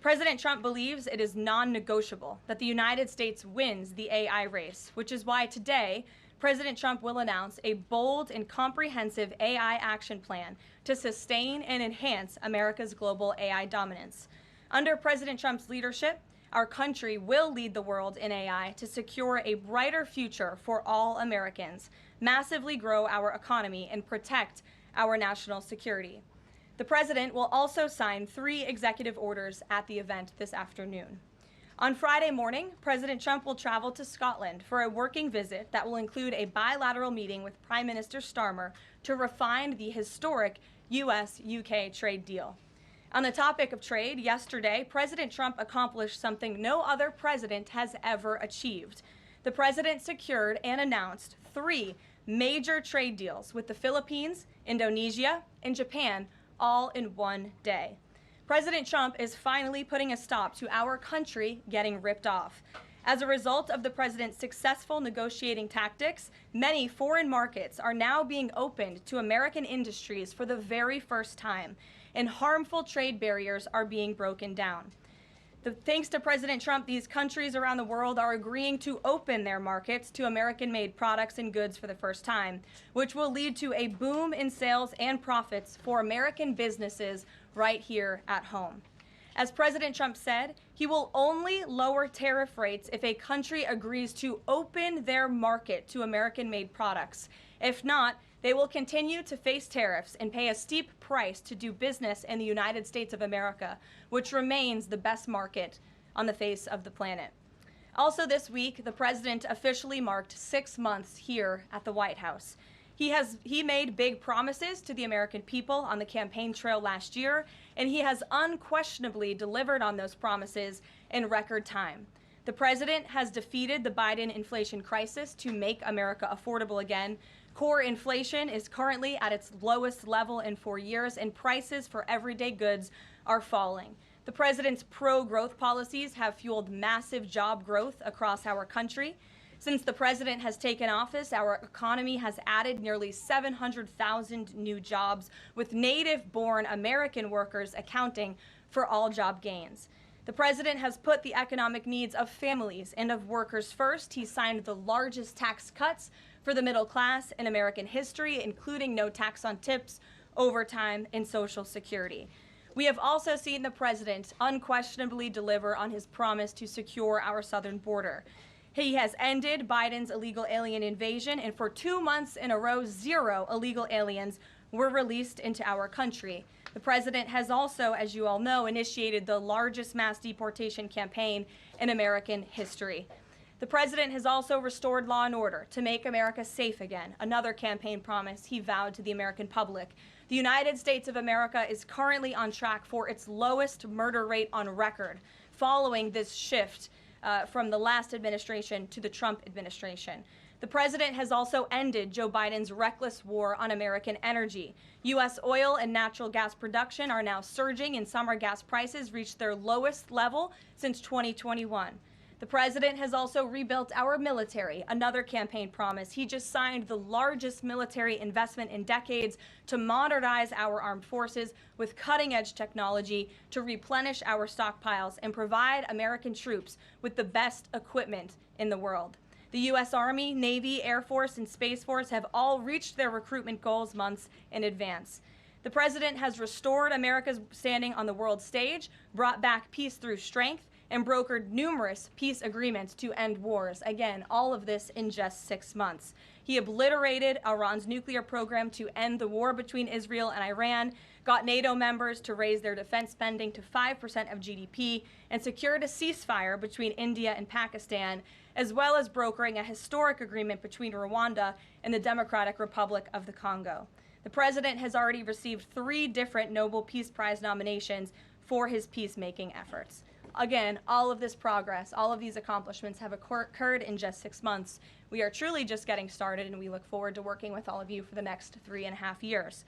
President Trump believes it is non-negotiable that the United States wins the AI race, which is why today President Trump will announce a bold and comprehensive AI action plan to sustain and enhance America's global AI dominance. Under President Trump's leadership, our country will lead the world in AI to secure a brighter future for all Americans, massively grow our economy, and protect our national security. The president will also sign 3 executive orders at the event this afternoon. On Friday morning, President Trump will travel to Scotland for a working visit that will include a bilateral meeting with Prime Minister Starmer to refine the historic US-UK trade deal. On the topic of trade, yesterday, President Trump accomplished something no other president has ever achieved. The president secured and announced 3 major trade deals with the Philippines, Indonesia, and Japan, all in one day. President Trump is finally putting a stop to our country getting ripped off. As a result of the president's successful negotiating tactics, many foreign markets are now being opened to American industries for the very first time, and harmful trade barriers are being broken down. Thanks to President Trump, these countries around the world are agreeing to open their markets to American-made products and goods for the first time, which will lead to a boom in sales and profits for American businesses right here at home. As President Trump said, he will only lower tariff rates if a country agrees to open their market to American-made products. If not, they will continue to face tariffs and pay a steep price to do business in the United States of America, which remains the best market on the face of the planet. Also this week, the president officially marked 6 months here at the White House. He made big promises to the American people on the campaign trail last year, and he has unquestionably delivered on those promises in record time. The president has defeated the Biden inflation crisis to make America affordable again. Core inflation is currently at its lowest level in 4 years, and prices for everyday goods are falling. The president's pro-growth policies have fueled massive job growth across our country. Since the president has taken office, our economy has added nearly 700,000 new jobs, with native-born American workers accounting for all job gains. The president has put the economic needs of families and of workers first. He signed the largest tax cuts for the middle class in American history, including no tax on tips, overtime, and Social Security. We have also seen the president unquestionably deliver on his promise to secure our southern border. He has ended Biden's illegal alien invasion, and for 2 months in a row, 0 illegal aliens were released into our country. The president has also, as you all know, initiated the largest mass deportation campaign in American history. The president has also restored law and order to make America safe again, another campaign promise he vowed to the American public. The United States of America is currently on track for its lowest murder rate on record, following this shift from the last administration to the Trump administration. The president has also ended Joe Biden's reckless war on American energy. U.S. oil and natural gas production are now surging, and summer gas prices reached their lowest level since 2021. The president has also rebuilt our military, another campaign promise. He just signed the largest military investment in decades to modernize our armed forces with cutting-edge technology to replenish our stockpiles and provide American troops with the best equipment in the world. The U.S. Army, Navy, Air Force, and Space Force have all reached their recruitment goals months in advance. The president has restored America's standing on the world stage, brought back peace through strength, and brokered numerous peace agreements to end wars. Again, all of this in just 6 months. He obliterated Iran's nuclear program to end the war between Israel and Iran, got NATO members to raise their defense spending to 5% of GDP, and secured a ceasefire between India and Pakistan, as well as brokering a historic agreement between Rwanda and the Democratic Republic of the Congo. The president has already received 3 different Nobel Peace Prize nominations for his peacemaking efforts. Again, all of this progress, all of these accomplishments have occurred in just 6 months. We are truly just getting started, and we look forward to working with all of you for the next 3.5 years.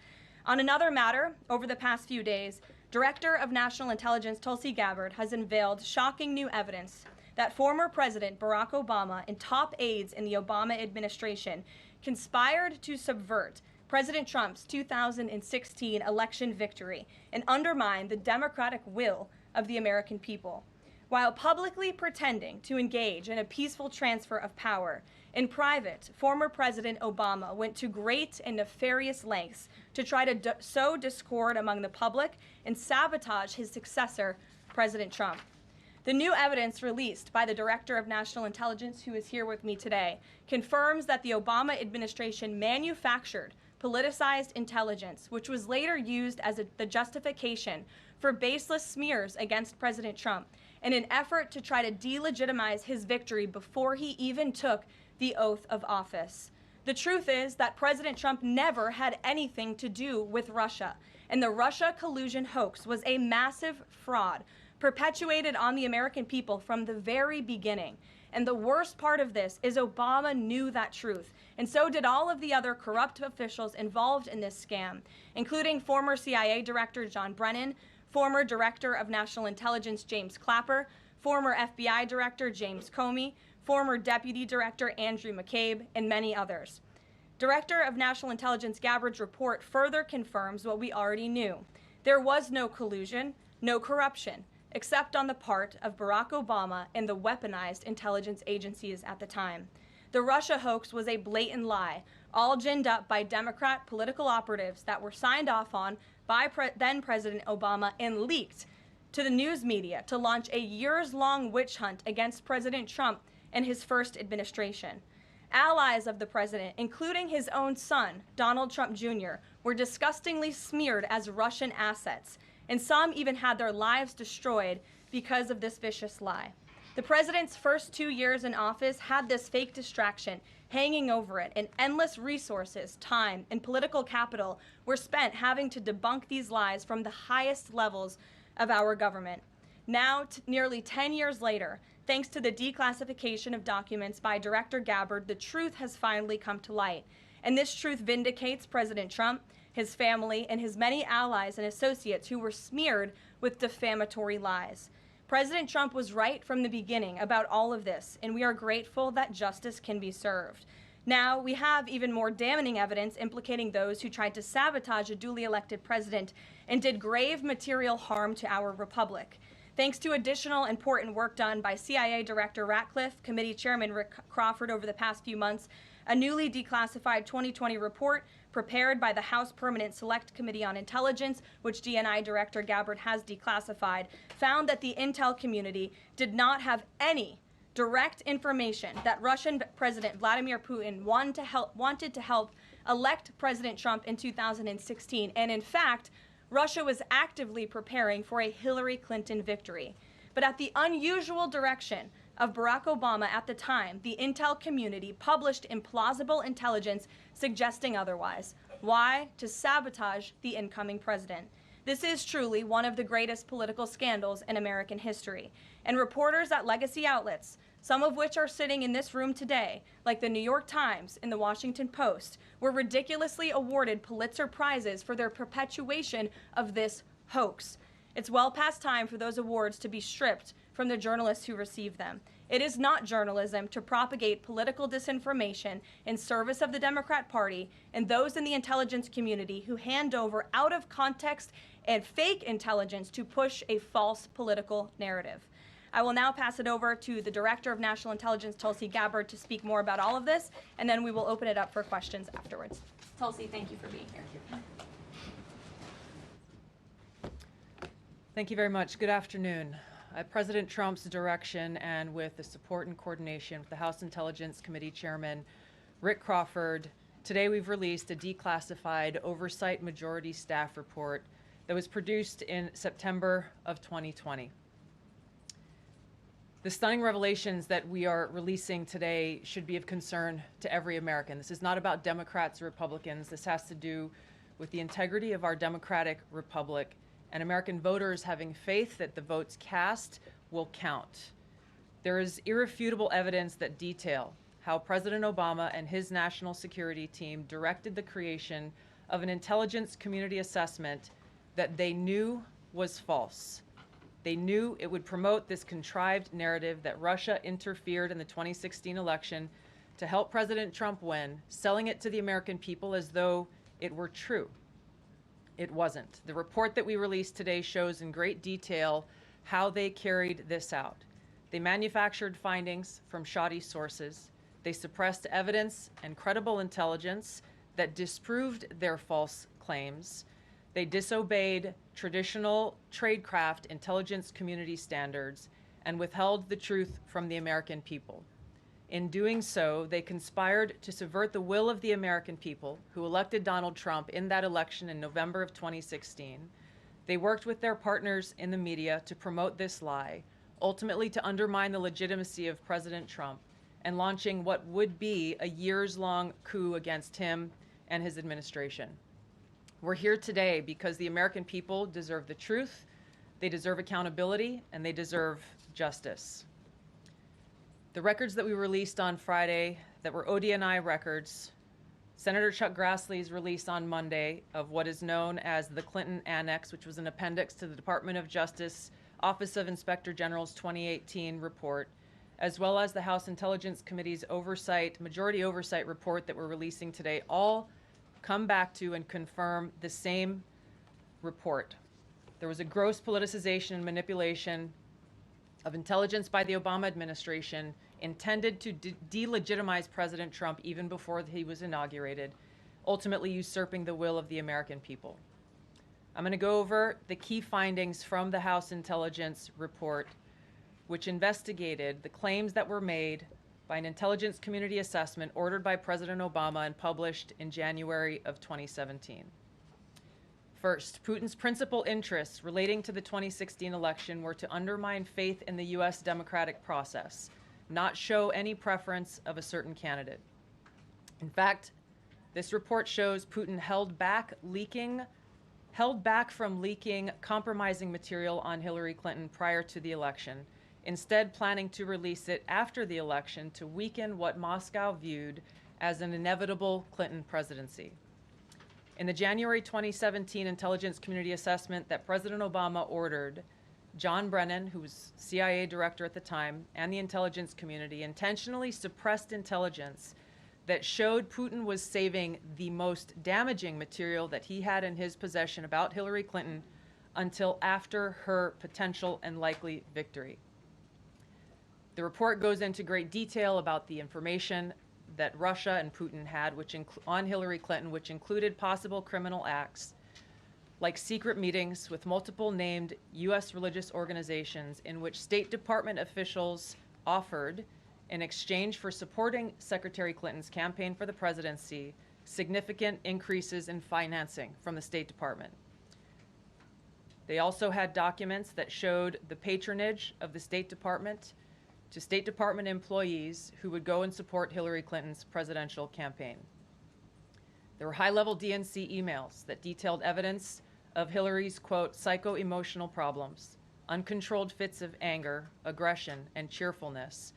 On another matter, over the past few days, Director of National Intelligence Tulsi Gabbard has unveiled shocking new evidence that former President Barack Obama and top aides in the Obama administration conspired to subvert President Trump's 2016 election victory and undermine the democratic will of the American people. While publicly pretending to engage in a peaceful transfer of power, in private, former President Obama went to great and nefarious lengths to try to sow discord among the public and sabotage his successor, President Trump. The new evidence released by the Director of National Intelligence, who is here with me today, confirms that the Obama administration manufactured politicized intelligence, which was later used as the justification for baseless smears against President Trump in an effort to try to delegitimize his victory before he even took the oath of office. The truth is that President Trump never had anything to do with Russia, and the Russia collusion hoax was a massive fraud perpetuated on the American people from the very beginning. And the worst part of this is Obama knew that truth, and so did all of the other corrupt officials involved in this scam, including former CIA Director John Brennan, former Director of National Intelligence James Clapper, former FBI Director James Comey, former Deputy Director Andrew McCabe, and many others. Director of National Intelligence Gabbard's report further confirms what we already knew. There was no collusion, no corruption, except on the part of Barack Obama and the weaponized intelligence agencies at the time. The Russia hoax was a blatant lie, all ginned up by Democrat political operatives that were signed off on by then President Obama and leaked to the news media to launch a years-long witch hunt against President Trump and his first administration. Allies of the president, including his own son, Donald Trump Jr., were disgustingly smeared as Russian assets, and some even had their lives destroyed because of this vicious lie. The president's first 2 years in office had this fake distraction hanging over it, and endless resources, time, and political capital were spent having to debunk these lies from the highest levels of our government. Now, nearly 10 years later, thanks to the declassification of documents by Director Gabbard, the truth has finally come to light. And this truth vindicates President Trump, his family, and his many allies and associates who were smeared with defamatory lies. President Trump was right from the beginning about all of this, and we are grateful that justice can be served. Now, we have even more damning evidence implicating those who tried to sabotage a duly elected president and did grave material harm to our republic. Thanks to additional important work done by CIA Director Ratcliffe, Committee Chairman Rick Crawford over the past few months, a newly declassified 2020 report prepared by the House Permanent Select Committee on Intelligence, which DNI Director Gabbard has declassified, found that the intel community did not have any direct information that Russian President Vladimir Putin wanted to help elect President Trump in 2016. And in fact, Russia was actively preparing for a Hillary Clinton victory. But at the unusual direction of Barack Obama at the time, the intel community published implausible intelligence suggesting otherwise. Why? To sabotage the incoming president. This is truly one of the greatest political scandals in American history. And reporters at legacy outlets, some of which are sitting in this room today, like the New York Times and the Washington Post, were ridiculously awarded Pulitzer Prizes for their perpetuation of this hoax. It's well past time for those awards to be stripped from the journalists who receive them. It is not journalism to propagate political disinformation in service of the Democrat Party and those in the intelligence community who hand over out of context and fake intelligence to push a false political narrative. I will now pass it over to the Director of National Intelligence, Tulsi Gabbard, to speak more about all of this, and then we will open it up for questions afterwards. Tulsi, thank you for being here. Thank you very much. Good afternoon. At President Trump's direction and with the support and coordination with the House Intelligence Committee Chairman Rick Crawford, today we've released a declassified Oversight Majority Staff report that was produced in September of 2020. The stunning revelations that we are releasing today should be of concern to every American. This is not about Democrats or Republicans. This has to do with the integrity of our democratic republic and American voters having faith that the votes cast will count. There is irrefutable evidence that detail how President Obama and his national security team directed the creation of an intelligence community assessment that they knew was false. They knew it would promote this contrived narrative that Russia interfered in the 2016 election to help President Trump win, selling it to the American people as though it were true. It wasn't. The report that we released today shows in great detail how they carried this out. They manufactured findings from shoddy sources. They suppressed evidence and credible intelligence that disproved their false claims. They disobeyed traditional tradecraft intelligence community standards and withheld the truth from the American people. In doing so, they conspired to subvert the will of the American people who elected Donald Trump in that election in November of 2016. They worked with their partners in the media to promote this lie, ultimately to undermine the legitimacy of President Trump and launching what would be a years-long coup against him and his administration. We're here today because the American people deserve the truth, they deserve accountability, and they deserve justice. The records that we released on Friday that were ODNI records, Senator Chuck Grassley's release on Monday of what is known as the Clinton Annex, which was an appendix to the Department of Justice Office of Inspector General's 2018 report, as well as the House Intelligence Committee's majority oversight report that we're releasing today, all come back to and confirm the same report. There was a gross politicization and manipulation of intelligence by the Obama administration intended to delegitimize President Trump even before he was inaugurated, ultimately usurping the will of the American people. I'm going to go over the key findings from the House Intelligence Report, which investigated the claims that were made by an intelligence community assessment ordered by President Obama and published in January of 2017. First, Putin's principal interests relating to the 2016 election were to undermine faith in the U.S. democratic process, not show any preference of a certain candidate. In fact, this report shows Putin held back from leaking compromising material on Hillary Clinton prior to the election, instead planning to release it after the election to weaken what Moscow viewed as an inevitable Clinton presidency. In the January 2017 intelligence community assessment that President Obama ordered, John Brennan, who was CIA director at the time, and the intelligence community intentionally suppressed intelligence that showed Putin was saving the most damaging material that he had in his possession about Hillary Clinton until after her potential and likely victory. The report goes into great detail about the information that Russia and Putin had on Hillary Clinton, which included possible criminal acts like secret meetings with multiple named U.S. religious organizations in which State Department officials offered, in exchange for supporting Secretary Clinton's campaign for the presidency, significant increases in financing from the State Department. They also had documents that showed the patronage of the State Department to State Department employees who would go and support Hillary Clinton's presidential campaign. There were high-level DNC emails that detailed evidence of Hillary's, quote, psycho-emotional problems, uncontrolled fits of anger, aggression, and cheerfulness,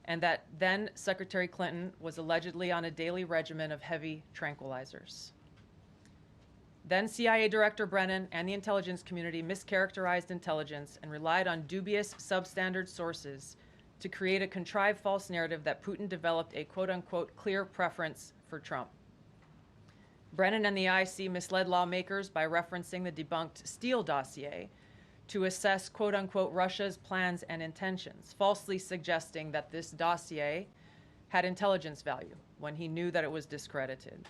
and that then Secretary Clinton was allegedly on a daily regimen of heavy tranquilizers. Then CIA Director Brennan and the intelligence community mischaracterized intelligence and relied on dubious substandard sources to create a contrived false narrative that Putin developed a quote-unquote clear preference for Trump. Brennan and the IC misled lawmakers by referencing the debunked Steele dossier to assess quote-unquote Russia's plans and intentions, falsely suggesting that this dossier had intelligence value when he knew that it was discredited.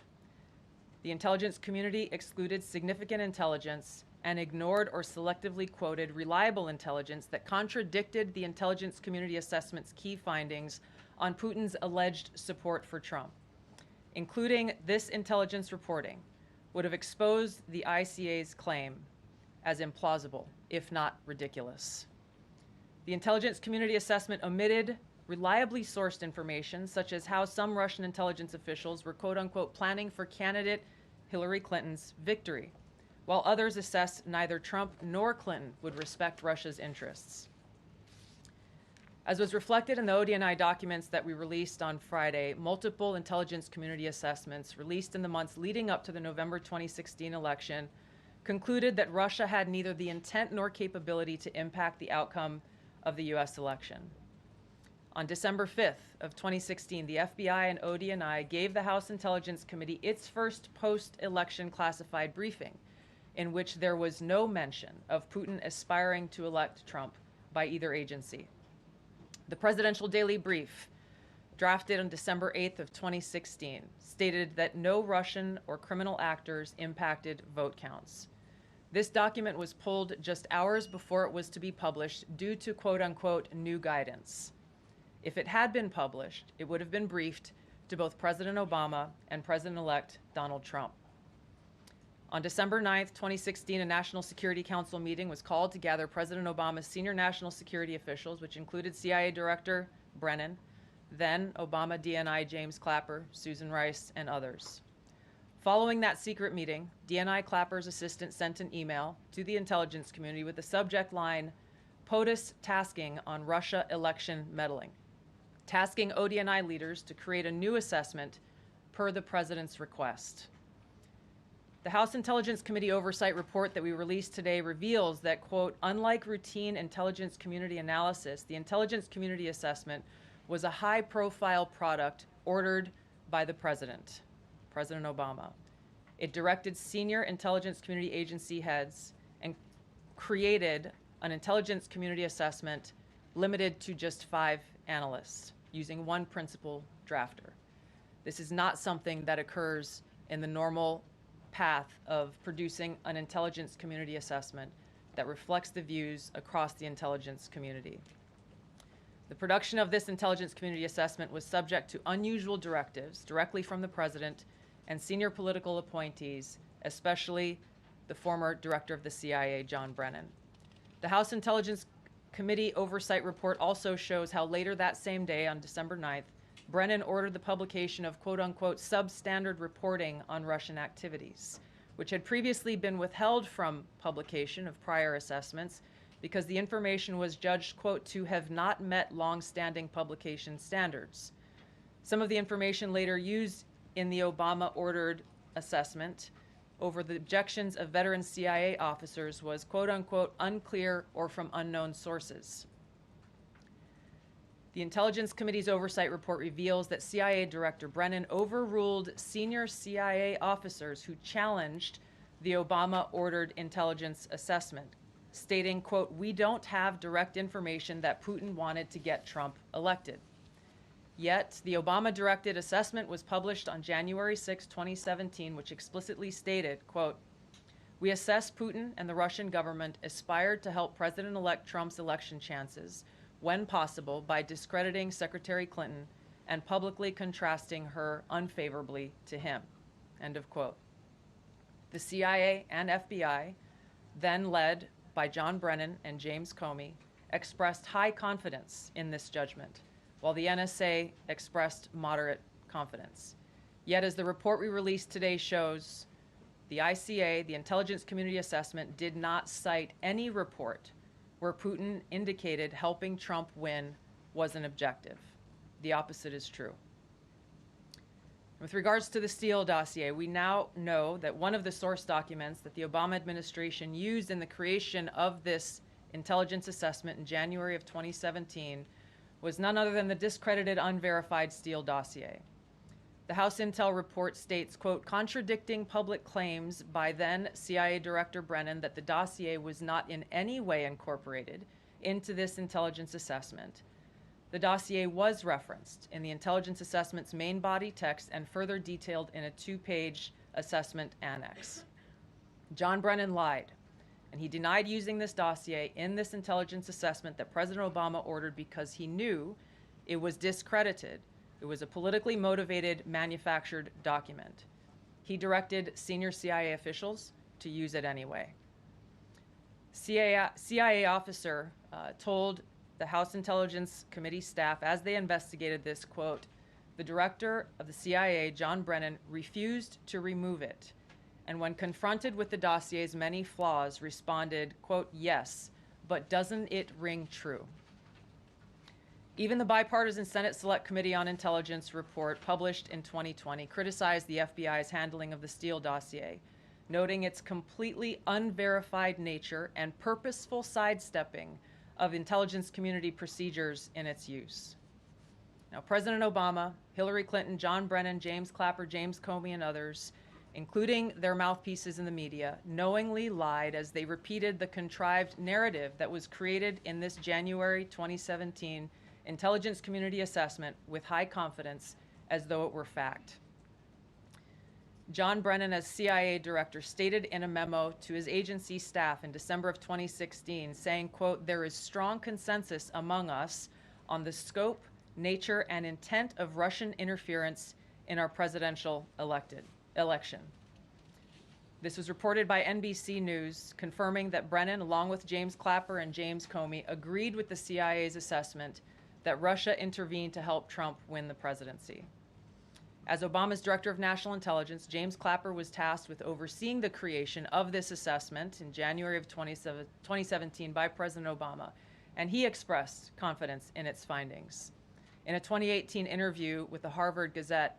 The intelligence community excluded significant intelligence and ignored or selectively quoted reliable intelligence that contradicted the intelligence community assessment's key findings on Putin's alleged support for Trump. Including this intelligence reporting would have exposed the ICA's claim as implausible, if not ridiculous. The intelligence community assessment omitted reliably sourced information, such as how some Russian intelligence officials were quote-unquote planning for candidate Hillary Clinton's victory, while others assessed neither Trump nor Clinton would respect Russia's interests. As was reflected in the ODNI documents that we released on Friday, multiple intelligence community assessments released in the months leading up to the November 2016 election concluded that Russia had neither the intent nor capability to impact the outcome of the U.S. election. On December 5th of 2016, the FBI and ODNI gave the House Intelligence Committee its first post-election classified briefing, in which there was no mention of Putin aspiring to elect Trump by either agency. The Presidential Daily Brief, drafted on December 8th of 2016, stated that no Russian or criminal actors impacted vote counts. This document was pulled just hours before it was to be published due to quote-unquote new guidance. If it had been published, it would have been briefed to both President Obama and President-elect Donald Trump. On December 9th, 2016, a National Security Council meeting was called to gather President Obama's senior national security officials, which included CIA Director Brennan, then Obama DNI James Clapper, Susan Rice, and others. Following that secret meeting, DNI Clapper's assistant sent an email to the intelligence community with the subject line, POTUS tasking on Russia election meddling, tasking ODNI leaders to create a new assessment per the president's request. The House Intelligence Committee oversight report that we released today reveals that, quote, unlike routine intelligence community analysis, the intelligence community assessment was a high-profile product ordered by the president, President Obama. It directed senior intelligence community agency heads and created an intelligence community assessment limited to just 5 analysts using one principal drafter. This is not something that occurs in the normal path of producing an intelligence community assessment that reflects the views across the intelligence community. The production of this intelligence community assessment was subject to unusual directives directly from the president and senior political appointees, especially the former director of the CIA, John Brennan. The House Intelligence Committee oversight report also shows how later that same day, on December 9th, Brennan ordered the publication of quote-unquote substandard reporting on Russian activities, which had previously been withheld from publication of prior assessments because the information was judged, quote, to have not met long-standing publication standards. Some of the information later used in the Obama-ordered assessment over the objections of veteran CIA officers was, quote-unquote, unclear or from unknown sources. The Intelligence Committee's oversight report reveals that CIA Director Brennan overruled senior CIA officers who challenged the Obama-ordered intelligence assessment, stating, quote, we don't have direct information that Putin wanted to get Trump elected. Yet, the Obama-directed assessment was published on January 6, 2017, which explicitly stated, quote, we assess Putin and the Russian government aspired to help President-elect Trump's election chances when possible by discrediting Secretary Clinton and publicly contrasting her unfavorably to him, end of quote. The CIA and FBI, then led by John Brennan and James Comey, expressed high confidence in this judgment, while the NSA expressed moderate confidence. Yet, as the report we released today shows, the ICA, the Intelligence Community Assessment, did not cite any report where Putin indicated helping Trump win was an objective. The opposite is true. With regards to the Steele dossier, we now know that one of the source documents that the Obama administration used in the creation of this intelligence assessment in January of 2017 was none other than the discredited, unverified Steele dossier. The House Intel report states, quote, contradicting public claims by then CIA Director Brennan that the dossier was not in any way incorporated into this intelligence assessment. The dossier was referenced in the intelligence assessment's main body text and further detailed in a 2-page assessment annex. John Brennan lied, and he denied using this dossier in this intelligence assessment that President Obama ordered because he knew it was discredited. It was a politically motivated, manufactured document. He directed senior CIA officials to use it anyway. CIA officer told the House Intelligence Committee staff as they investigated this, quote, the director of the CIA, John Brennan, refused to remove it, and when confronted with the dossier's many flaws, responded, quote, yes, but doesn't it ring true? Even the bipartisan Senate Select Committee on Intelligence report published in 2020 criticized the FBI's handling of the Steele dossier, noting its completely unverified nature and purposeful sidestepping of intelligence community procedures in its use. Now, President Obama, Hillary Clinton, John Brennan, James Clapper, James Comey, and others including their mouthpieces in the media, knowingly lied as they repeated the contrived narrative that was created in this January 2017 intelligence community assessment with high confidence as though it were fact. John Brennan, as CIA director, stated in a memo to his agency staff in December of 2016, saying, quote, "There is strong consensus among us on the scope, nature, and intent of Russian interference in our presidential election." This was reported by NBC News, confirming that Brennan, along with James Clapper and James Comey, agreed with the CIA's assessment that Russia intervened to help Trump win the presidency. As Obama's Director of National Intelligence, James Clapper was tasked with overseeing the creation of this assessment in January of 2017 by President Obama, and he expressed confidence in its findings. In a 2018 interview with the Harvard Gazette,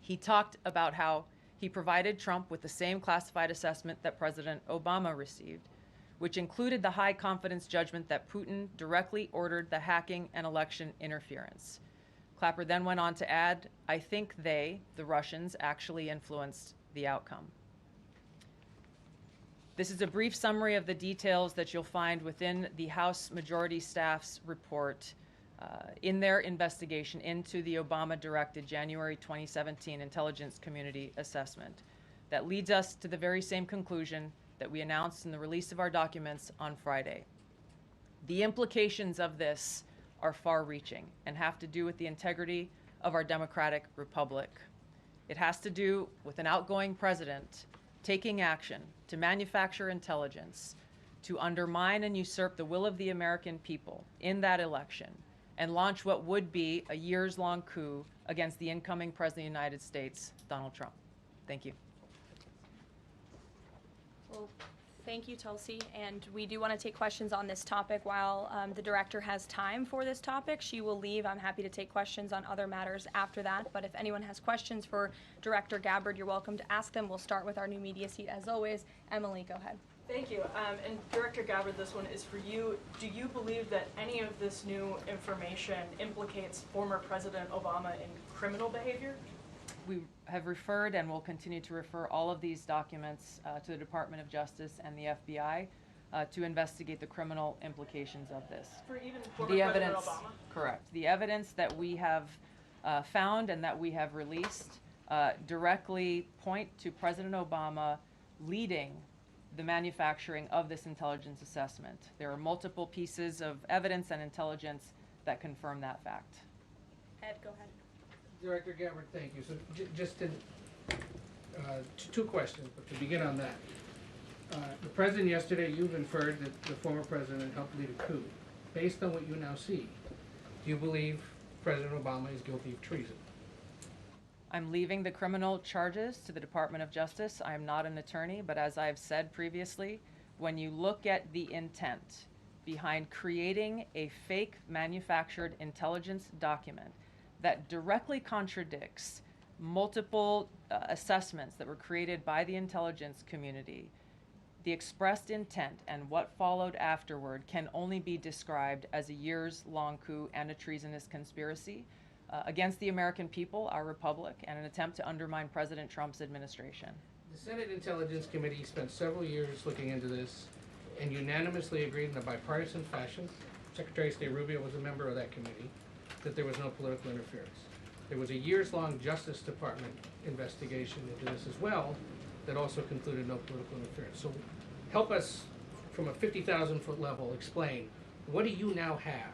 he talked about how he provided Trump with the same classified assessment that President Obama received, which included the high confidence judgment that Putin directly ordered the hacking and election interference. Clapper then went on to add, "I think they, the Russians, actually influenced the outcome." This is a brief summary of the details that you'll find within the House Majority Staff's report in their investigation into the Obama-directed January 2017 intelligence community assessment that leads us to the very same conclusion that we announced in the release of our documents on Friday. The implications of this are far-reaching and have to do with the integrity of our democratic republic. It has to do with an outgoing president taking action to manufacture intelligence to undermine and usurp the will of the American people in that election and launch what would be a years-long coup against the incoming President of the United States, Donald Trump. Thank you. Well, thank you, Tulsi. And we do want to take questions on this topic while the director has time for this topic. She will leave. I'm happy to take questions on other matters after that. But if anyone has questions for Director Gabbard, you're welcome to ask them. We'll start with our new media seat as always. Emily, go ahead. Thank you. And Director Gabbard, this one is for you. Do you believe that any of this new information implicates former President Obama in criminal behavior? We have referred and will continue to refer all of these documents to the Department of Justice and the FBI to investigate the criminal implications of this. For even former The President evidence, Obama? correct. The evidence that we have found and that we have released directly point to President Obama leading the manufacturing of this intelligence assessment. There are multiple pieces of evidence and intelligence that confirm that fact. Ed, go ahead. Director Gabbard, thank you. So just to, two questions, but to begin on that. The president yesterday, you've inferred that the former president helped lead a coup. Based on what you now see, do you believe President Obama is guilty of treason? I'm leaving the criminal charges to the Department of Justice. I am not an attorney, but as I've said previously, when you look at the intent behind creating a fake manufactured intelligence document that directly contradicts multiple assessments that were created by the intelligence community, the expressed intent and what followed afterward can only be described as a years-long coup and a treasonous conspiracy against the American people, our republic, and an attempt to undermine President Trump's administration. The Senate Intelligence Committee spent several years looking into this and unanimously agreed in a bipartisan fashion, Secretary of State Rubio was a member of that committee, that there was no political interference. There was a years-long Justice Department investigation into this as well that also concluded no political interference. So help us, from a 50,000-foot level, explain, what do you now have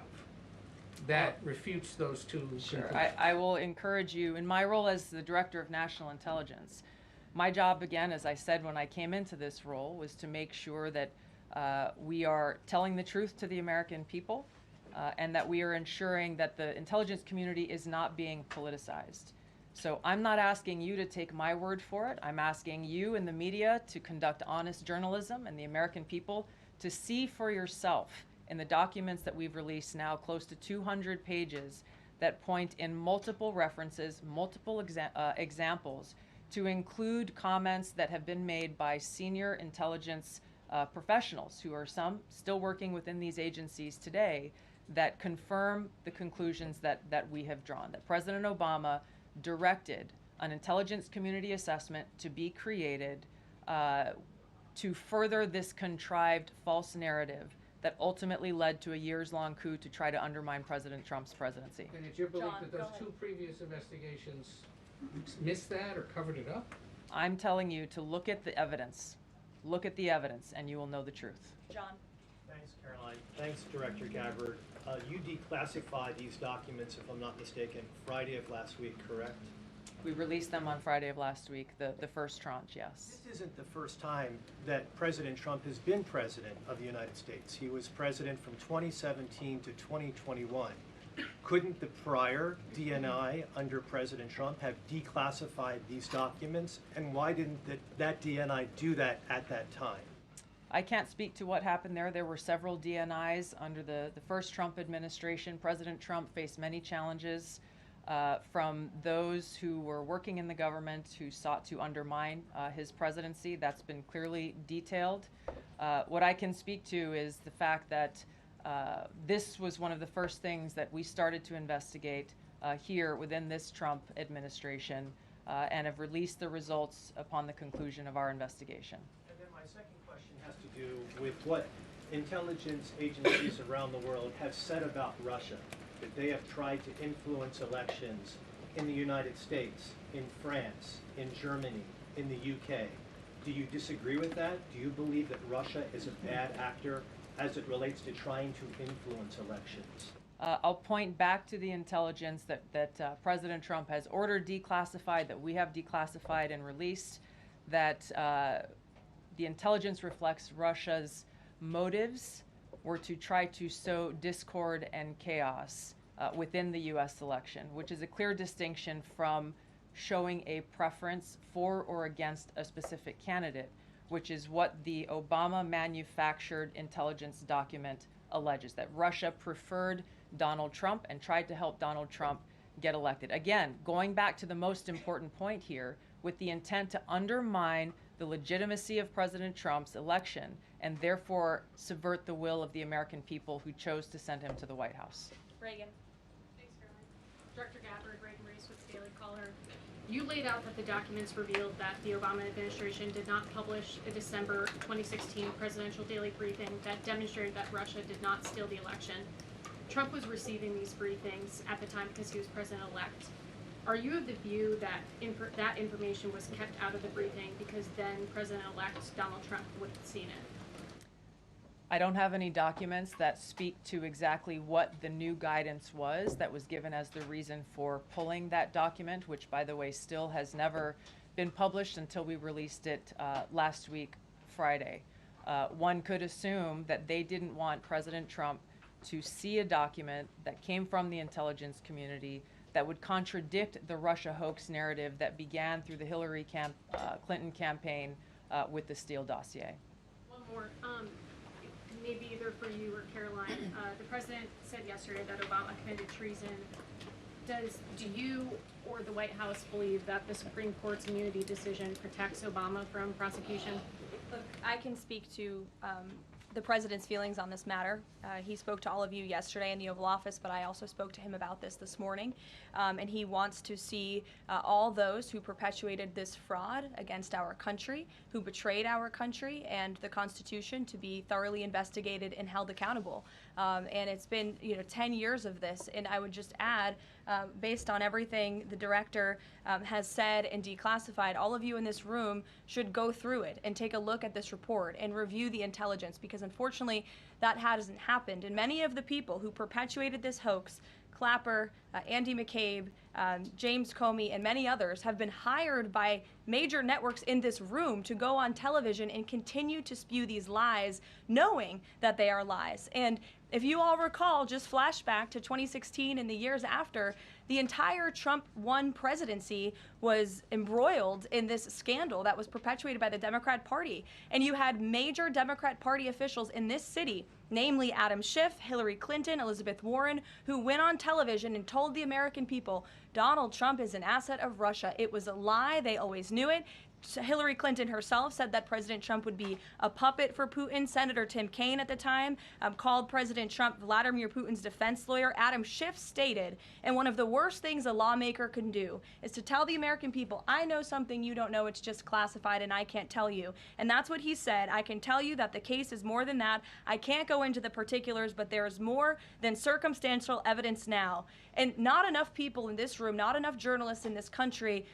that refutes those two Sure. conclusions? I will encourage you, in my role as the Director of National Intelligence, my job, again, as I said when I came into this role, was to make sure that we are telling the truth to the American people and that we are ensuring that the intelligence community is not being politicized. So I'm not asking you to take my word for it. I'm asking you in the media to conduct honest journalism and the American people to see for yourself in the documents that we've released now, close to 200 pages, that point in multiple references, multiple examples, to include comments that have been made by senior intelligence professionals who are some still working within these agencies today that confirm the conclusions that we have drawn, that President Obama directed an intelligence community assessment to be created to further this contrived false narrative that ultimately led to a years-long coup to try to undermine President Trump's presidency. And it's your belief John, that go those ahead. 2 previous investigations missed that or covered it up? I'm telling you to look at the evidence. Look at the evidence and you will know the truth. John. Thanks, Caroline. Thanks, Director Gabbard. You declassified these documents, if I'm not mistaken, Friday of last week, correct? We released them on Friday of last week, the first tranche, yes. This isn't the first time that President Trump has been president of the United States. He was president from 2017 to 2021. Couldn't the prior DNI under President Trump have declassified these documents? And why didn't that DNI do that at that time? I can't speak to what happened there. There were several DNIs under the first Trump administration. President Trump faced many challenges from those who were working in the government who sought to undermine his presidency. That's been clearly detailed. What I can speak to is the fact that this was one of the first things that we started to investigate here within this Trump administration and have released the results upon the conclusion of our investigation. And then my second question has to do with what intelligence agencies around the world have said about Russia, that they have tried to influence elections in the United States, in France, in Germany, in the UK. Do you disagree with that? Do you believe that Russia is a bad actor as it relates to trying to influence elections? I'll point back to the intelligence that President Trump has ordered declassified, that we have declassified and released, that the intelligence reflects Russia's motives were to try to sow discord and chaos within the U.S. election, which is a clear distinction from showing a preference for or against a specific candidate, which is what the Obama manufactured intelligence document alleges, that Russia preferred Donald Trump and tried to help Donald Trump get elected. Again, going back to the most important point here, with the intent to undermine the legitimacy of President Trump's election and therefore subvert the will of the American people who chose to send him to the White House. Reagan. Thanks, Caroline. Director Gabbard, Reagan Reese with the Daily Caller. You laid out that the documents revealed that the Obama administration did not publish a December 2016 presidential daily briefing that demonstrated that Russia did not steal the election. Trump was receiving these briefings at the time because he was president-elect. Are you of the view that that information was kept out of the briefing because then President-elect Donald Trump would have seen it? I don't have any documents that speak to exactly what the new guidance was that was given as the reason for pulling that document, which, by the way, still has never been published until we released it last week, Friday. One could assume that they didn't want President Trump to see a document that came from the intelligence community that would contradict the Russia hoax narrative that began through the Hillary Clinton campaign with the Steele dossier. One more. Maybe either for you or Caroline. The president said yesterday that Obama committed treason. Do you or the White House believe that the Supreme Court's immunity decision protects Obama from prosecution? Look, I can speak to the president's feelings on this matter. He spoke to all of you yesterday in the Oval Office, but I also spoke to him about this morning. And he wants to see all those who perpetuated this fraud against our country, who betrayed our country and the Constitution, to be thoroughly investigated and held accountable. And it's been 10 years of this. And I would just add, based on everything the director has said and declassified, all of you in this room should go through it and take a look at this report and review the intelligence, because unfortunately that hasn't happened. And many of the people who perpetuated this hoax, Clapper, Andy McCabe, James Comey, and many others, have been hired by major networks in this room to go on television and continue to spew these lies, knowing that they are lies. And if you all recall, just flashback to 2016 and the years after, the entire Trump 1 presidency was embroiled in this scandal that was perpetuated by the Democrat Party. And you had major Democrat Party officials in this city, namely Adam Schiff, Hillary Clinton, Elizabeth Warren, who went on television and told the American people, Donald Trump is an asset of Russia. It was a lie. They always knew it. Hillary Clinton herself said that President Trump would be a puppet for Putin. Senator Tim Kaine at the time called President Trump Vladimir Putin's defense lawyer. Adam Schiff stated, and one of the worst things a lawmaker can do is to tell the American people, I know something you don't know, it's just classified and I can't tell you. And that's what he said. I can tell you that the case is more than that. I can't go into the particulars, but there is more than circumstantial evidence now. And not enough people in this room, not enough journalists in this country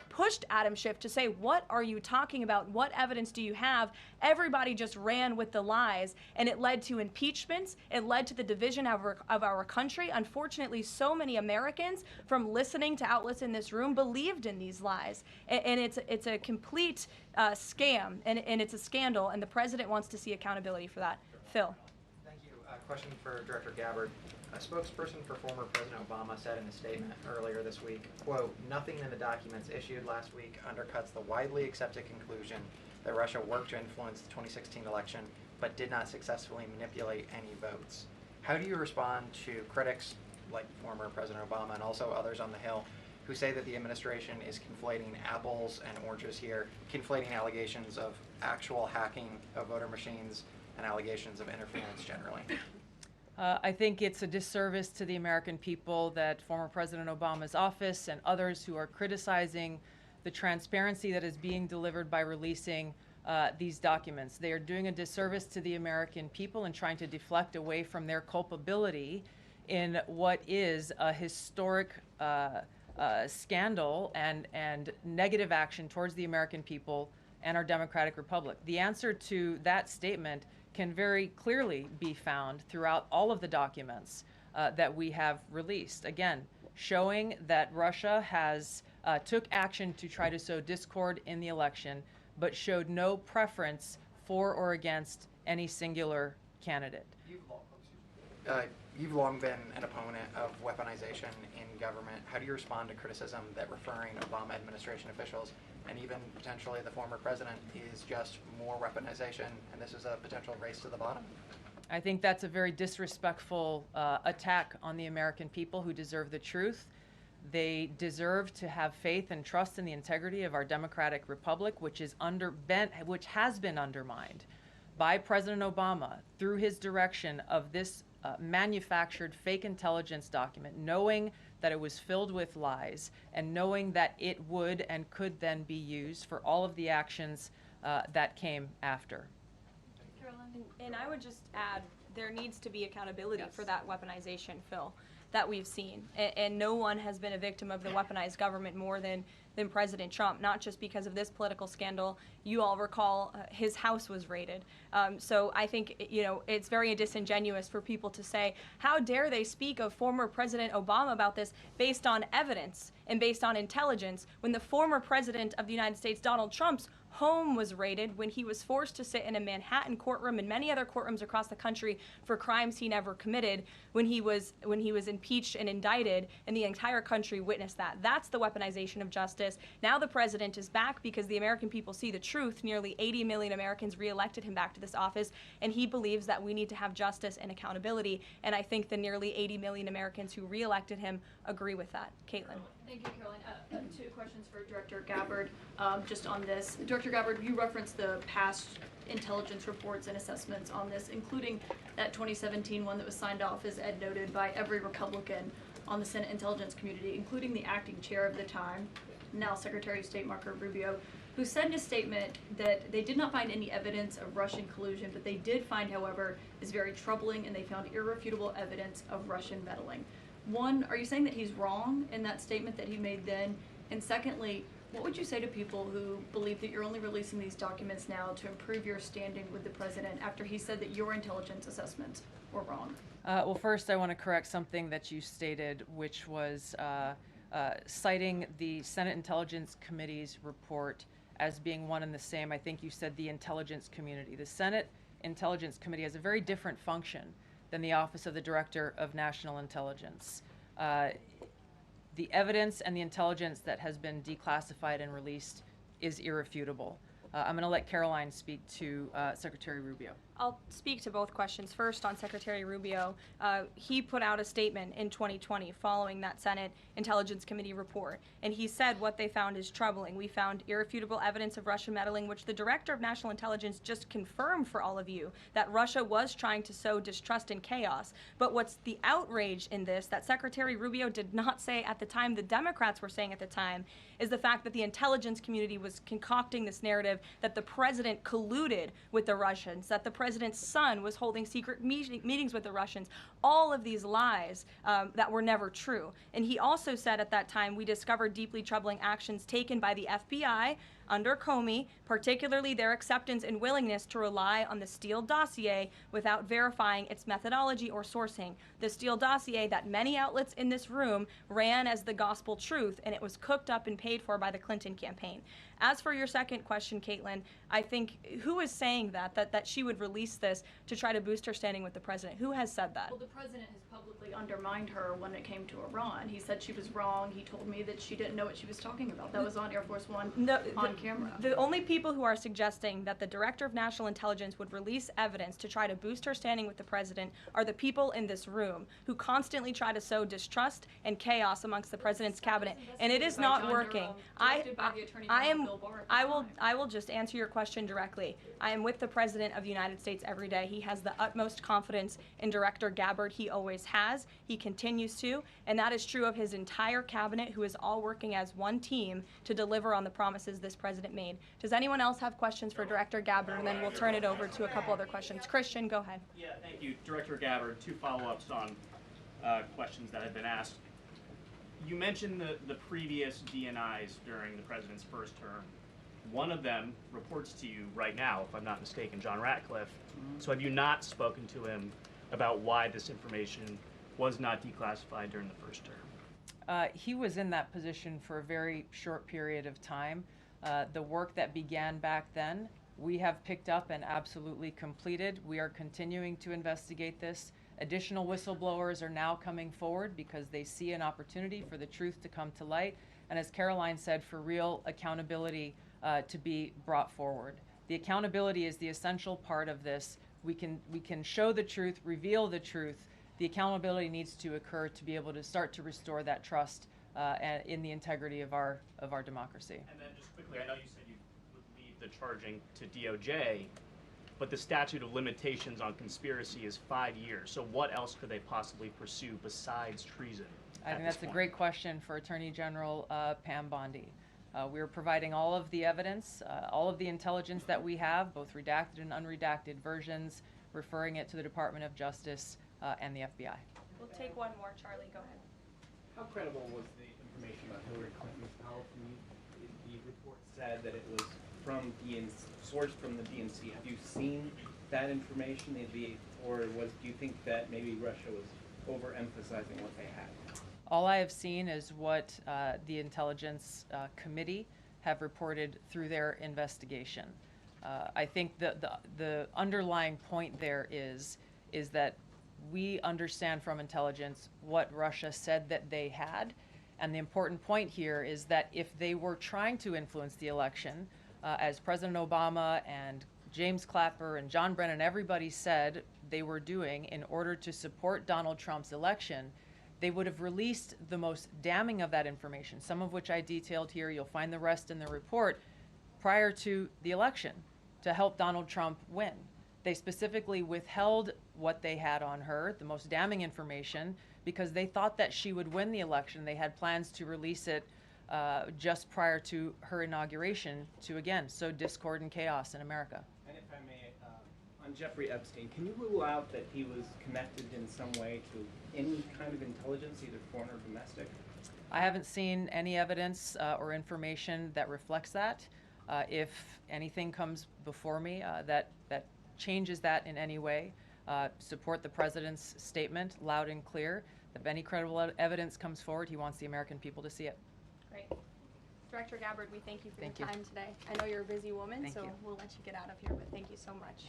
pushed Adam Schiff to say, what are you talking about? What evidence do you have? Everybody just ran with the lies, and it led to impeachments. It led to the division of our country. Unfortunately, so many Americans, from listening to outlets in this room, believed in these lies. And it's a complete scam, and it's a scandal, and the president wants to see accountability for that. Phil. Thank you. Question for Director Gabbard. A spokesperson for former President Obama said in a statement earlier this week, quote, nothing in the documents issued last week undercuts the widely accepted conclusion that Russia worked to influence the 2016 election but did not successfully manipulate any votes. How do you respond to critics like former President Obama and also others on the Hill who say that the administration is conflating apples and oranges here, conflating allegations of actual hacking of voter machines and allegations of interference generally? I think it's a disservice to the American people that former President Obama's office and others who are criticizing the transparency that is being delivered by releasing these documents. They are doing a disservice to the American people and trying to deflect away from their culpability in what is a historic scandal and negative action towards the American people and our democratic republic. The answer to that statement can very clearly be found throughout all of the documents that we have released. Again, showing that Russia has took action to try to sow discord in the election, but showed no preference for or against any singular candidate. You've long been an opponent of weaponization in government. How do you respond to criticism that referring Obama administration officials and even potentially the former president is just more weaponization and this is a potential race to the bottom? I think that's a very disrespectful attack on the American people who deserve the truth. They deserve to have faith and trust in the integrity of our democratic republic, which has been undermined by President Obama through his direction of this manufactured fake intelligence document, knowing that it was filled with lies and knowing that it would and could then be used for all of the actions that came after. And I would just add, there needs to be accountability for that weaponization, Phil, that we've seen. And no one has been a victim of the weaponized government more than President Trump, not just because of this political scandal. You all recall his house was raided. So I think, it's very disingenuous for people to say, how dare they speak of former President Obama about this based on evidence and based on intelligence when the former President of the United States, Donald Trump's home was raided, when he was forced to sit in a Manhattan courtroom and many other courtrooms across the country for crimes he never committed, when he was impeached and indicted, and the entire country witnessed that. That's the weaponization of justice. Now the president is back because the American people see the truth. Nearly 80 million Americans reelected him back to this office, and he believes that we need to have justice and accountability. And I think the nearly 80 million Americans who reelected him agree with that. Caitlin. Thank you, Caroline. Two questions for Director Gabbard just on this. Director Gabbard, you referenced the past intelligence reports and assessments on this, including that 2017 one that was signed off, as Ed noted, by every Republican on the Senate Intelligence Community, including the acting chair of the time, now Secretary of State Marco Rubio, who said in a statement that they did not find any evidence of Russian collusion, but they did find, however, is very troubling, and they found irrefutable evidence of Russian meddling. One, are you saying that he's wrong in that statement that he made then? And secondly, what would you say to people who believe that you're only releasing these documents now to improve your standing with the president after he said that your intelligence assessments were wrong? Well, first I want to correct something that you stated, which was citing the Senate Intelligence Committee's report as being one and the same. I think you said the intelligence community. The Senate Intelligence Committee has a very different function than the Office of the Director of National Intelligence. The evidence and the intelligence that has been declassified and released is irrefutable. I'm going to let Karoline speak to Secretary Rubio. I'll speak to both questions. First, on Secretary Rubio, he put out a statement in 2020 following that Senate Intelligence Committee report, and he said what they found is troubling. We found irrefutable evidence of Russian meddling, which the Director of National Intelligence just confirmed for all of you, that Russia was trying to sow distrust and chaos. But what's the outrage in this that Secretary Rubio did not say at the time, the Democrats were saying at the time, is the fact that the intelligence community was concocting this narrative that the president colluded with the Russians, that the president's son was holding secret meetings with the Russians, all of these lies that were never true. And he also said at that time, we discovered deeply troubling actions taken by the FBI under Comey, particularly their acceptance and willingness to rely on the Steele dossier without verifying its methodology or sourcing. The Steele dossier that many outlets in this room ran as the gospel truth, and it was cooked up and paid for by the Clinton campaign. As for your second question, Caitlin, I think who is saying that she would release this to try to boost her standing with the president? Who has said that? Well, the president has publicly undermined her when it came to Iran. He said she was wrong. He told me that she didn't know what she was talking about. That was on Air Force One on camera. The only people who are suggesting that the Director of National Intelligence would release evidence to try to boost her standing with the president are the people in this room who constantly try to sow distrust and chaos amongst the president's cabinet, and it is not working. I will just answer your question directly. I am with the President of the United States every day. He has the utmost confidence in Director Gabbard. He always has. He continues to. And that is true of his entire cabinet, who is all working as one team to deliver on the promises this president made. Does anyone else have questions for Director Gabbard? And then we'll turn it over to a couple other questions. Christian, go ahead. Yeah, thank you. Director Gabbard, two follow-ups on questions that have been asked. You mentioned the previous DNIs during the president's first term. One of them reports to you right now, if I'm not mistaken, John Ratcliffe. So have you not spoken to him about why this information was not declassified during the first term? He was in that position for a very short period of time. The work that began back then, we have picked up and absolutely completed. We are continuing to investigate this. Additional whistleblowers are now coming forward because they see an opportunity for the truth to come to light. And as Karoline said, for real accountability to be brought forward. The accountability is the essential part of this. We can show the truth, reveal the truth. The accountability needs to occur to be able to start to restore that trust in the integrity of our democracy. And then just quickly, I know you said you would leave the charging to DOJ, but the statute of limitations on conspiracy is 5 years. So what else could they possibly pursue besides treason? I think that's a great question for Attorney General Pam Bondi. We're providing all of the evidence, all of the intelligence that we have, both redacted and unredacted versions, referring it to the Department of Justice and the FBI. We'll take one more. Charlie, go ahead. How credible was the information about Hillary Clinton's power from you? The report said that it was from sourced from the DNC. Have you seen that information, or do you think that maybe Russia was overemphasizing what they had? All I have seen is what the Intelligence Committee have reported through their investigation. I think the underlying point there is that we understand from intelligence what Russia said that they had, and the important point here is that if they were trying to influence the election, as President Obama and James Clapper and John Brennan, everybody said they were doing in order to support Donald Trump's election, they would have released the most damning of that information, some of which I detailed here. You'll find the rest in the report, prior to the election to help Donald Trump win. They specifically withheld what they had on her, the most damning information, because they thought that she would win the election. They had plans to release it just prior to her inauguration to, again, sow discord and chaos in America. And if I may, on Jeffrey Epstein, can you rule out that he was connected in some way to any kind of intelligence, either foreign or domestic? I haven't seen any evidence or information that reflects that. If anything comes before me that changes that in any way, support the president's statement loud and clear. If any credible evidence comes forward, he wants the American people to see it. Great. Director Gabbard, we thank you for Thank your you. time today. I know you're a busy woman, Thank so you. we'll let you get out of here, but thank you so much.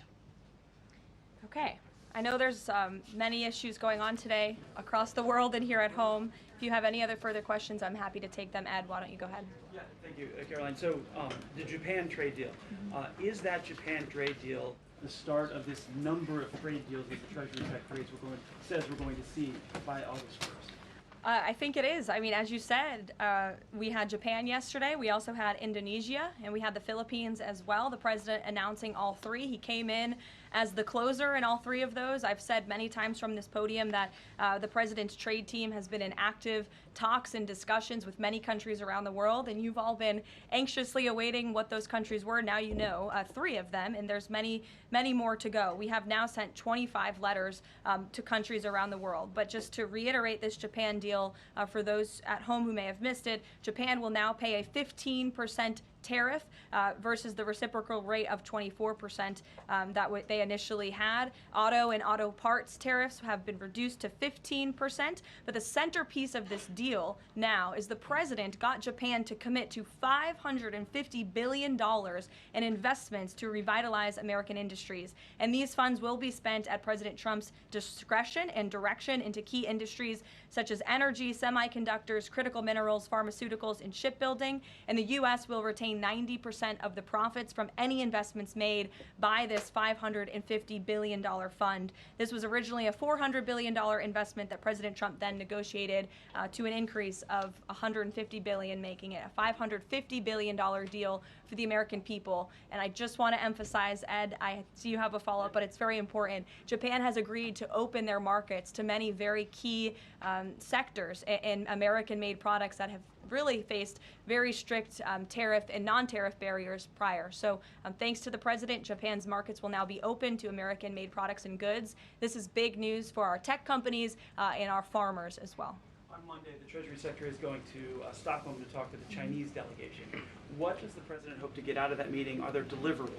Okay. I know there's many issues going on today across the world and here at home. If you have any other further questions, I'm happy to take them. Ed, why don't you go ahead? Yeah, thank you, Caroline. So the Japan trade deal, is that Japan trade deal the start of this number of trade deals that the Treasury Secretary says we're going to see by August 1st? I think it is. I mean, as you said, we had Japan yesterday. We also had Indonesia, and we had the Philippines as well. The president announcing all three. He came in as the closer in all three of those. I've said many times from this podium that the president's trade team has been in active talks and discussions with many countries around the world, and you've all been anxiously awaiting what those countries were. Now you know three of them, and there's many more to go. We have now sent 25 letters to countries around the world. But just to reiterate this Japan deal, for those at home who may have missed it, Japan will now pay a 15% tariff versus the reciprocal rate of 24% that they initially had. Auto and auto parts tariffs have been reduced to 15%, but the centerpiece of this deal now is the president got Japan to commit to $550 billion in investments to revitalize American industries. And these funds will be spent at President Trump's discretion and direction into key industries such as energy, semiconductors, critical minerals, pharmaceuticals, and shipbuilding. And the U.S. will retain 90% of the profits from any investments made by this $550 billion fund. This was originally a $400 billion investment that President Trump then negotiated to an increase of $150 billion, making it a $550 billion deal for the American people. And I just want to emphasize, Ed, I see you have a follow-up, but it's very important. Japan has agreed to open their markets to many very key sectors in American-made products that have really faced very strict tariff and non-tariff barriers prior. So thanks to the president, Japan's markets will now be open to American-made products and goods. This is big news for our tech companies and our farmers as well. On Monday, the Treasury Secretary is going to Stockholm to talk to the Chinese delegation. What does the president hope to get out of that meeting? Are there deliverables?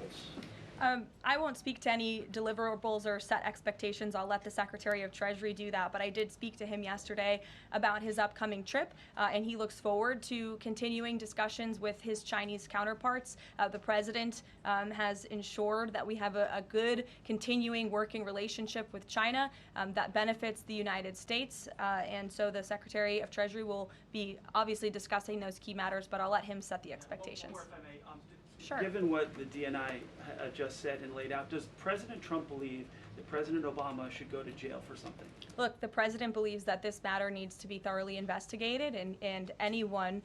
I won't speak to any deliverables or set expectations. I'll let the Secretary of Treasury do that. But I did speak to him yesterday about his upcoming trip, and he looks forward to continuing discussions with his Chinese counterparts. The president has ensured that we have a good continuing working relationship with China that benefits the United States. And so the Secretary of Treasury will be obviously discussing those key matters, but I'll let him set the expectations. One more, if I may. Sure. Given what the DNI just said and laid out, does President Trump believe that President Obama should go to jail for something? Look, the president believes that this matter needs to be thoroughly investigated, and anyone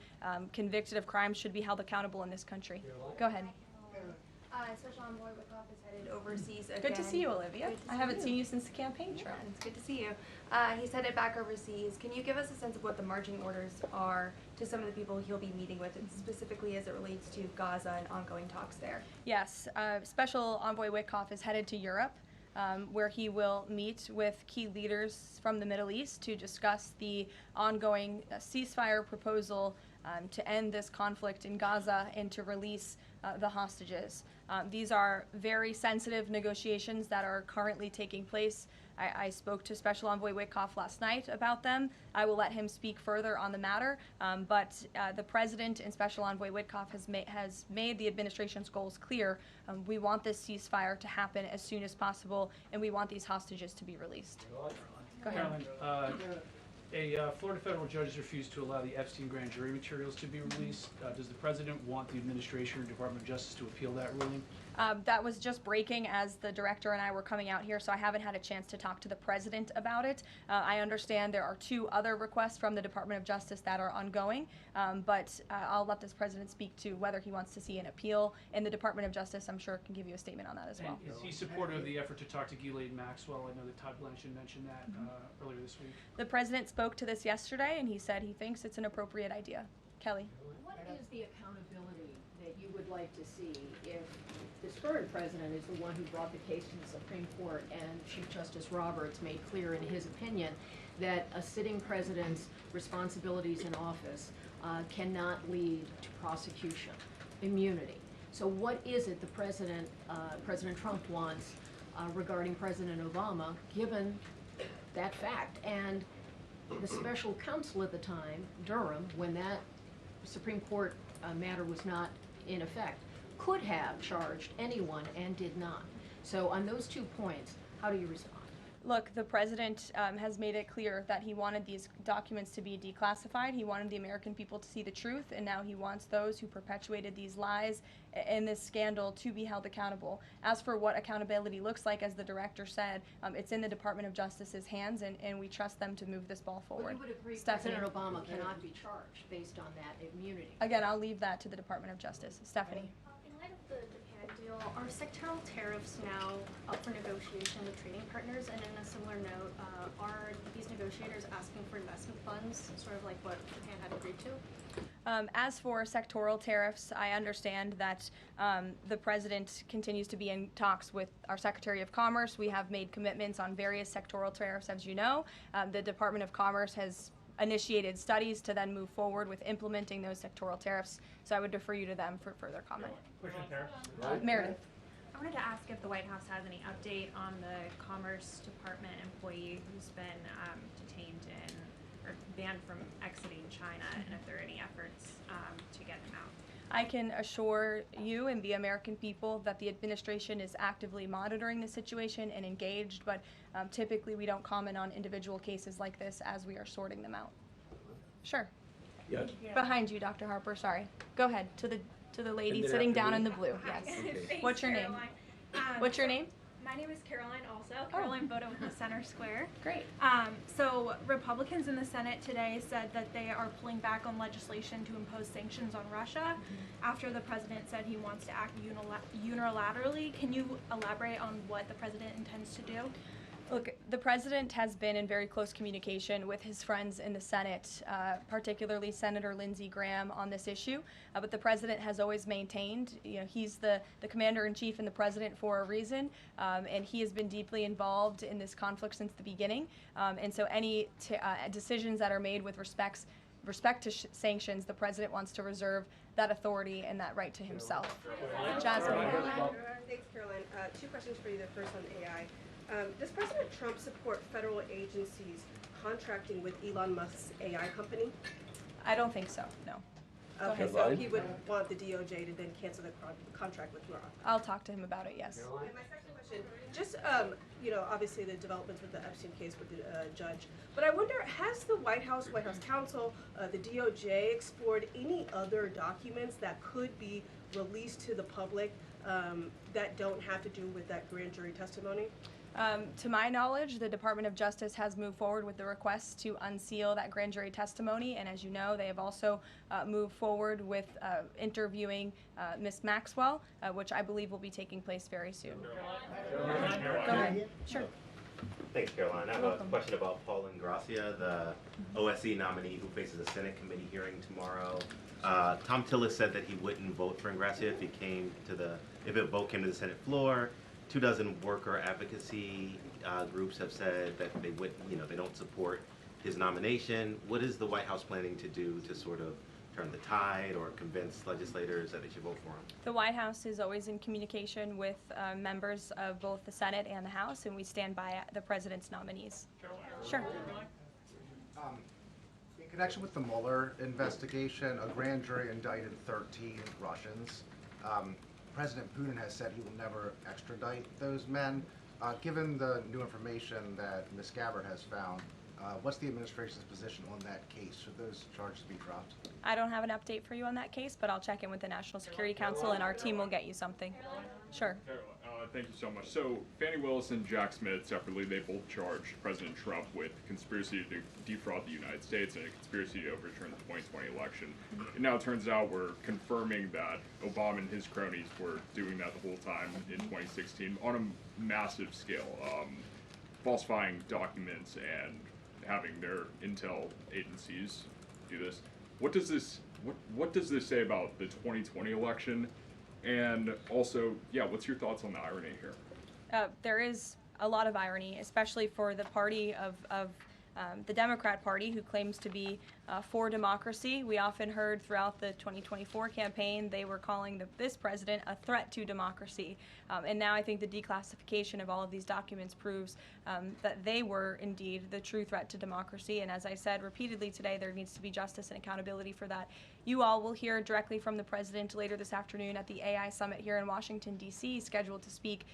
convicted of crime should be held accountable in this country. Go ahead. Special Envoy Wickoff is headed overseas again. Good to see you, Olivia. I haven't seen you since the campaign trail. Yeah, it's good to see you. He's headed back overseas. Can you give us a sense of what the marching orders are to some of the people he'll be meeting with, and specifically as it relates to Gaza and ongoing talks there? Yes, Special Envoy Wickoff is headed to Europe, where he will meet with key leaders from the Middle East to discuss the ongoing ceasefire proposal to end this conflict in Gaza and to release the hostages. These are very sensitive negotiations that are currently taking place. I spoke to Special Envoy Wickoff last night about them. I will let him speak further on the matter, but the President and Special Envoy Wickoff has made the administration's goals clear. We want this ceasefire to happen as soon as possible, and we want these hostages to be released. Go ahead. Caroline, a Florida federal judge has refused to allow the Epstein grand jury materials to be released. Does the president want the administration or Department of Justice to appeal that ruling? That was just breaking as the director and I were coming out here, so I haven't had a chance to talk to the president about it. I understand there are 2 other requests from the Department of Justice that are ongoing, but I'll let this president speak to whether he wants to see an appeal, and the Department of Justice, I'm sure, can give you a statement on that as well. And is he supportive of the effort to talk to Ghislaine Maxwell? I know that Todd Blanchard mentioned that earlier this week. The president spoke to this yesterday, and he said he thinks it's an appropriate idea. Kelly? What is the accountability that you would like to see if this current president is the one who brought the case to the Supreme Court, and Chief Justice Roberts made clear in his opinion that a sitting president's responsibilities in office cannot lead to prosecution, immunity? So what is it the President Trump wants regarding President Obama, given that fact? And the special counsel at the time, Durham, when that Supreme Court matter was not in effect, could have charged anyone and did not. So on those 2 points, how do you respond? Look, the president has made it clear that he wanted these documents to be declassified. He wanted the American people to see the truth, and now he wants those who perpetuated these lies and this scandal to be held accountable. As for what accountability looks like, as the director said, it's in the Department of Justice's hands, and we trust them to move this ball But forward. you would agree Stephanie. President Obama cannot be charged based on that immunity. Again, I'll leave that to the Department of Justice. Stephanie. In light of the Japan deal, are sectoral tariffs now up for negotiation with trading partners? And in a similar note, are these negotiators asking for investment funds, sort of like what Japan had agreed to? As for sectoral tariffs, I understand that the president continues to be in talks with our Secretary of Commerce. We have made commitments on various sectoral tariffs, as you know. The Department of Commerce has initiated studies to then move forward with implementing those sectoral tariffs. So I would defer you to them for further comment. Meredith. I wanted to ask if the White House has any update on the Commerce Department employee who's been detained or banned from exiting China, and if there are any efforts to get him out. I can assure you and the American people that the administration is actively monitoring the situation and engaged, but typically we don't comment on individual cases like this as we are sorting them out. Sure. Yes. Behind you, Dr. Harper, sorry. Go ahead, to the lady then sitting after down me? in the blue, yes. Thanks, What's your name? Caroline. What's your name? My name is Caroline also. Oh. Caroline Boda with the Center Square. Great. So Republicans in the Senate today said that they are pulling back on legislation to impose sanctions on Russia after the president said he wants to act unilaterally. Can you elaborate on what the president intends to do? Look, the president has been in very close communication with his friends in the Senate, particularly Senator Lindsey Graham, on this issue. But the president has always maintained, he's the commander-in-chief and the president for a reason, and he has been deeply involved in this conflict since the beginning. And so any decisions that are made with respect to sanctions, the president wants to reserve that authority and that right to himself. Jasmine. Thanks, Caroline. Two questions for you. The first on AI. Does President Trump support federal agencies contracting with Elon Musk's AI company? I don't think so, no. Okay, so he would want the DOJ to then cancel the contract with Musk. I'll talk to him about it, yes. And my second question, just, obviously the developments with the Epstein case with the judge, but I wonder, has the White House counsel, the DOJ explored any other documents that could be released to the public that don't have to do with that grand jury testimony? To my knowledge, the Department of Justice has moved forward with the request to unseal that grand jury testimony, and as you know, they have also moved forward with interviewing Ms. Maxwell, which I believe will be taking place very soon. Go ahead. Sure. Thanks, Caroline. I have a question about Paul Ingracia, the OSC nominee who faces a Senate committee hearing tomorrow. Tom Tillis said that he wouldn't vote for Ingracia if a vote came to the Senate floor. 24 worker advocacy groups have said that they they don't support his nomination. What is the White House planning to do to sort of turn the tide or convince legislators that they should vote for him? The White House is always in communication with members of both the Senate and the House, and we stand by the president's nominees. Sure. In connection with the Mueller investigation, a grand jury indicted 13 Russians. President Putin has said he will never extradite those men. Given the new information that Ms. Gabbard has found, what's the administration's position on that case? Should those charges be dropped? I don't have an update for you on that case, but I'll check in with the National Security Council, and our team will get you something. Sure. Thank you so much. So Fannie Willis and Jack Smith separately, they both charged President Trump with conspiracy to defraud the United States and a conspiracy to overturn the 2020 election. It now turns out we're confirming that Obama and his cronies were doing that the whole time in 2016 on a massive scale, falsifying documents and having their intel agencies do this. What does this say about the 2020 election? And also, what's your thoughts on the irony here? There is a lot of irony, especially for the party of the Democrat Party, who claims to be for democracy. We often heard throughout the 2024 campaign they were calling this president a threat to democracy. And now I think the declassification of all of these documents proves that they were indeed the true threat to democracy. And as I said repeatedly today, there needs to be justice and accountability for that. You all will hear directly from the president later this afternoon at the AI Summit here in Washington, D.C., scheduled to speak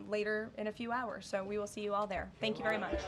later in a few hours. So we will see you all there. Thank you very much.